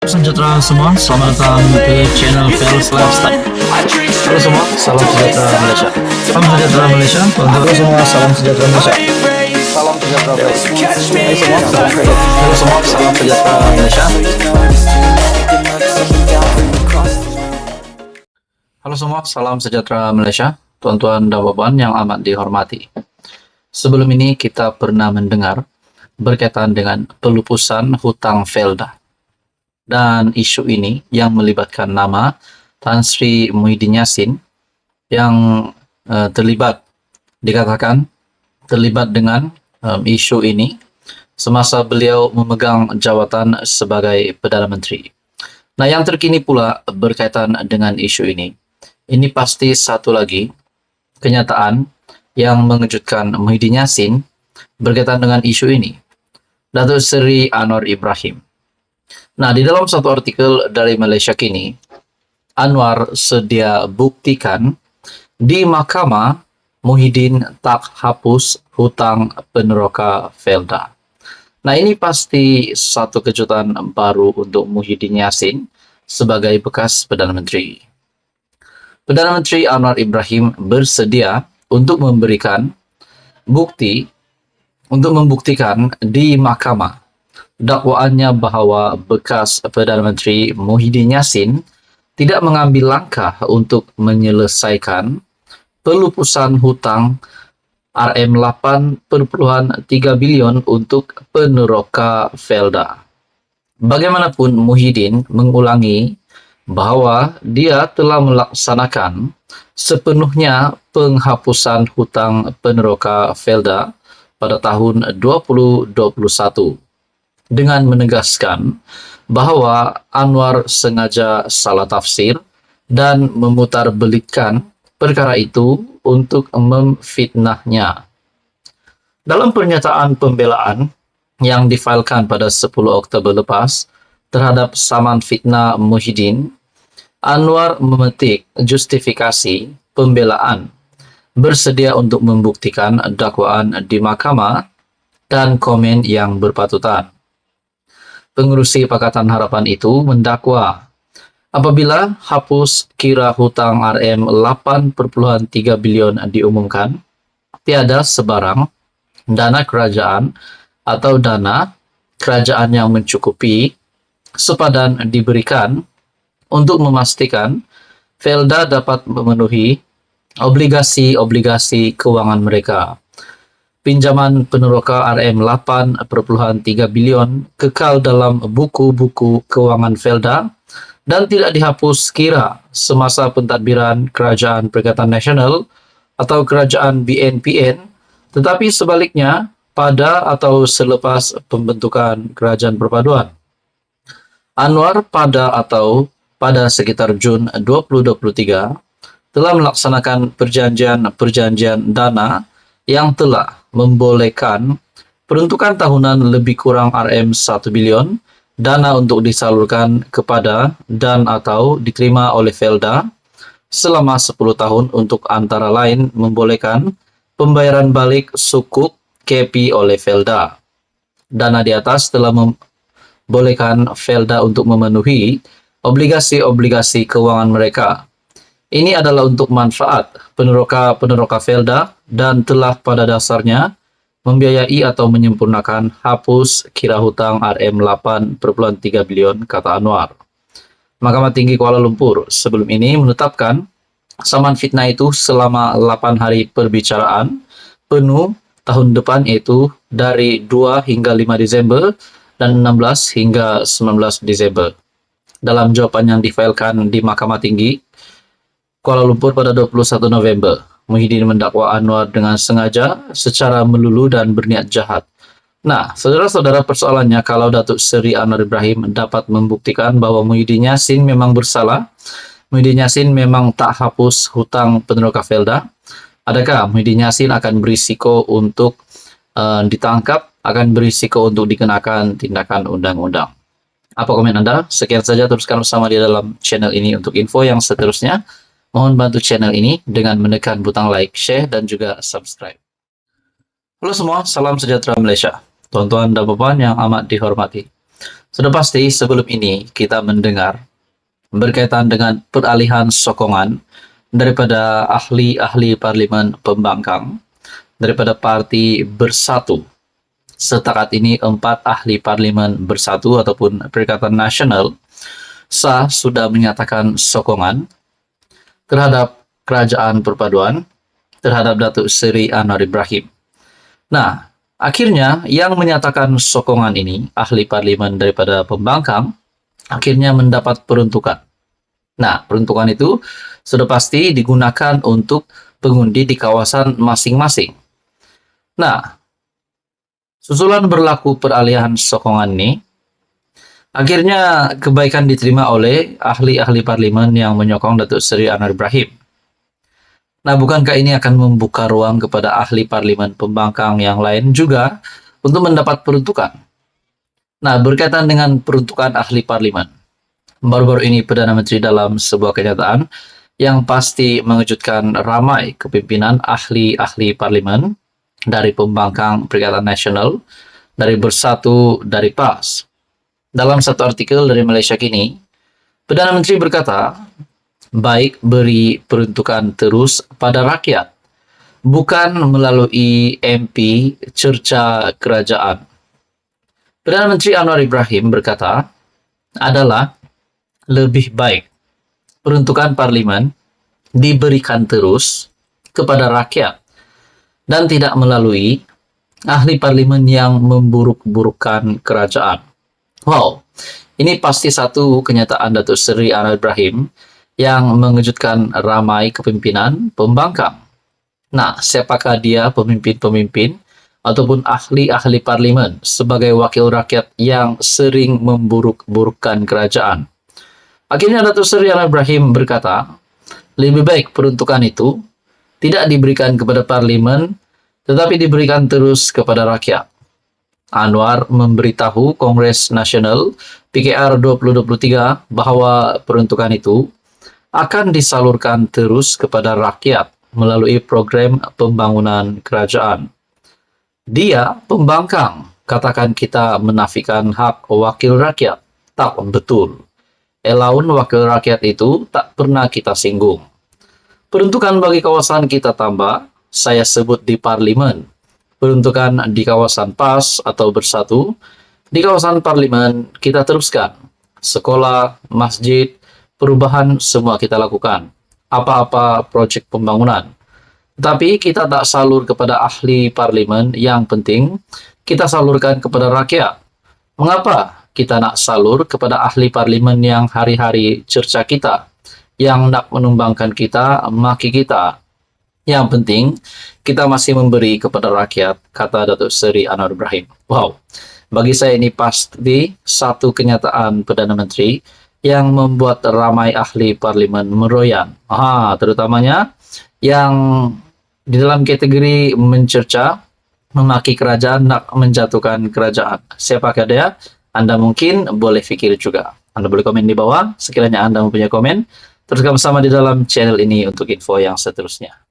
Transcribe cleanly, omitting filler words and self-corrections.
Sejahtera semua, selamat datang ke channel Fels Lifestyle. Halo semua, salam sejahtera Malaysia. Salam sejahtera Malaysia. Halo semua, salam sejahtera Malaysia. Salam sejahtera Malaysia. Halo semua, salam sejahtera Malaysia. Halo semua, salam sejahtera Malaysia. Tuan-tuan dan puan yang amat dihormati. Sebelum ini kita pernah mendengar berkaitan dengan pelupusan hutang Felda. Dan isu ini yang melibatkan nama Tan Sri Muhyiddin Yassin yang dikatakan terlibat dengan isu ini semasa beliau memegang jawatan sebagai Perdana Menteri. Nah, yang terkini pula berkaitan dengan isu ini pasti satu lagi kenyataan yang mengejutkan Muhyiddin Yassin berkaitan dengan isu ini. Datuk Seri Anwar Ibrahim. Nah, di dalam satu artikel dari Malaysia Kini, Anwar sedia buktikan di mahkamah Muhyiddin tak hapus hutang peneroka Felda. Nah, ini pasti satu kejutan baru untuk Muhyiddin Yassin sebagai bekas Perdana Menteri. Perdana Menteri Anwar Ibrahim bersedia untuk memberikan bukti untuk membuktikan di mahkamah dakwaannya bahwa bekas Perdana Menteri Muhyiddin Yassin tidak mengambil langkah untuk menyelesaikan pelupusan hutang RM8.3 bilion untuk peneroka Felda. Bagaimanapun Muhyiddin mengulangi bahwa dia telah melaksanakan sepenuhnya penghapusan hutang peneroka Felda pada tahun 2021. Dengan menegaskan bahwa Anwar sengaja salah tafsir dan memutarbelikkan perkara itu untuk memfitnahnya. Dalam pernyataan pembelaan yang difailkan pada 10 Oktober lepas terhadap saman fitnah Muhyiddin, Anwar memetik justifikasi pembelaan bersedia untuk membuktikan dakwaan di mahkamah dan komen yang berpatutan. Pengerusi Pakatan Harapan itu mendakwa apabila hapus kira hutang RM8.3 bilion diumumkan, tiada sebarang dana kerajaan atau dana kerajaan yang mencukupi sepadan diberikan untuk memastikan Felda dapat memenuhi obligasi-obligasi keuangan mereka. Pinjaman peneroka RM8.3 bilion kekal dalam buku-buku keuangan Felda dan tidak dihapus kira semasa pentadbiran Kerajaan Perikatan Nasional atau Kerajaan BNPN, tetapi sebaliknya pada atau selepas pembentukan Kerajaan Perpaduan. Anwar pada sekitar Jun 2023 telah melaksanakan perjanjian dana yang telah membolehkan peruntukan tahunan lebih kurang RM1 bilion dana untuk disalurkan kepada dan atau diterima oleh Felda selama 10 tahun untuk antara lain membolehkan pembayaran balik sukuk KP oleh Felda. Dana di atas telah membolehkan Felda untuk memenuhi obligasi-obligasi keuangan mereka. Ini adalah untuk manfaat peneroka Felda dan telah pada dasarnya membiayai atau menyempurnakan hapus kira hutang RM8.3 bilion, kata Anwar. Mahkamah Tinggi Kuala Lumpur sebelum ini menetapkan saman fitnah itu selama 8 hari perbicaraan penuh tahun depan, yaitu dari 2 hingga 5 Desember dan 16 hingga 19 Desember. Dalam jawapan yang difailkan di Mahkamah Tinggi Kuala Lumpur pada 21 November, Muhyiddin mendakwa Anwar dengan sengaja, secara melulu dan berniat jahat. Nah, saudara-saudara, persoalannya kalau Datuk Seri Anwar Ibrahim dapat membuktikan bahwa Muhyiddin Yassin memang bersalah, Muhyiddin Yassin memang tak hapus hutang peneroka Felda, adakah Muhyiddin Yassin akan berisiko untuk ditangkap, akan berisiko untuk dikenakan tindakan undang-undang? Apa komen Anda? Sekian saja, teruskan bersama di dalam channel ini untuk info yang seterusnya. Mohon bantu channel ini dengan menekan butang like, share, dan juga subscribe. Halo semua, salam sejahtera Malaysia. Tuan-tuan dan puan yang amat dihormati. Sudah pasti sebelum ini kita mendengar berkaitan dengan peralihan sokongan daripada ahli-ahli parlimen pembangkang daripada Parti Bersatu. Setakat ini 4 ahli parlimen bersatu ataupun Perikatan Nasional sah sudah menyatakan sokongan terhadap Kerajaan Perpaduan terhadap Datuk Seri Anwar Ibrahim. Nah, akhirnya yang menyatakan sokongan ini, ahli parlimen daripada pembangkang, akhirnya mendapat peruntukan. Nah, peruntukan itu sudah pasti digunakan untuk pengundi di kawasan masing-masing. Nah, susulan berlaku peralihan sokongan ini, akhirnya kebaikan diterima oleh ahli-ahli parlimen yang menyokong Datuk Seri Anwar Ibrahim. Nah, bukankah ini akan membuka ruang kepada ahli parlimen pembangkang yang lain juga untuk mendapat peruntukan? Nah, berkaitan dengan peruntukan ahli parlimen, baru-baru ini Perdana Menteri dalam sebuah kenyataan yang pasti mengejutkan ramai kepimpinan ahli-ahli parlimen dari pembangkang Perikatan Nasional, dari Bersatu, dari PAS. Dalam satu artikel dari Malaysia Kini, Perdana Menteri berkata, baik beri peruntukan terus pada rakyat, bukan melalui MP cerca kerajaan. Perdana Menteri Anwar Ibrahim berkata, adalah lebih baik peruntukan parlimen diberikan terus kepada rakyat dan tidak melalui ahli parlimen yang memburuk-burukkan kerajaan. Wow, ini pasti satu kenyataan Datuk Seri Anwar Ibrahim yang mengejutkan ramai kepimpinan pembangkang. Nah, siapakah dia pemimpin-pemimpin ataupun ahli-ahli parlimen sebagai wakil rakyat yang sering memburuk-burukkan kerajaan? Akhirnya Datuk Seri Anwar Ibrahim berkata, lebih baik peruntukan itu tidak diberikan kepada parlimen, tetapi diberikan terus kepada rakyat. Anwar memberitahu Kongres Nasional PKR 2023 bahwa peruntukan itu akan disalurkan terus kepada rakyat melalui program pembangunan kerajaan. Dia pembangkang, katakan kita menafikan hak wakil rakyat. Tak betul. Elaun wakil rakyat itu tak pernah kita singgung. Peruntukan bagi kawasan kita tambah, saya sebut di parlimen. Peruntukan di kawasan PAS atau Bersatu, di kawasan parlimen kita teruskan. Sekolah, masjid, perubahan semua kita lakukan. Apa-apa proyek pembangunan. Tapi kita tak salur kepada ahli parlimen, yang penting kita salurkan kepada rakyat. Mengapa kita nak salur kepada ahli parlimen yang hari-hari cerca kita, yang nak menumbangkan kita, maki kita? Yang penting kita masih memberi kepada rakyat, kata Datuk Seri Anwar Ibrahim. Wow, bagi saya ini pasti satu kenyataan Perdana Menteri yang membuat ramai ahli parlimen meroyan. Terutamanya yang di dalam kategori mencerca, memaki kerajaan, nak menjatuhkan kerajaan. Siapakah dia? Anda mungkin boleh pikir juga. Anda boleh komen di bawah sekiranya Anda mempunyai komen. Teruskan bersama di dalam channel ini untuk info yang seterusnya.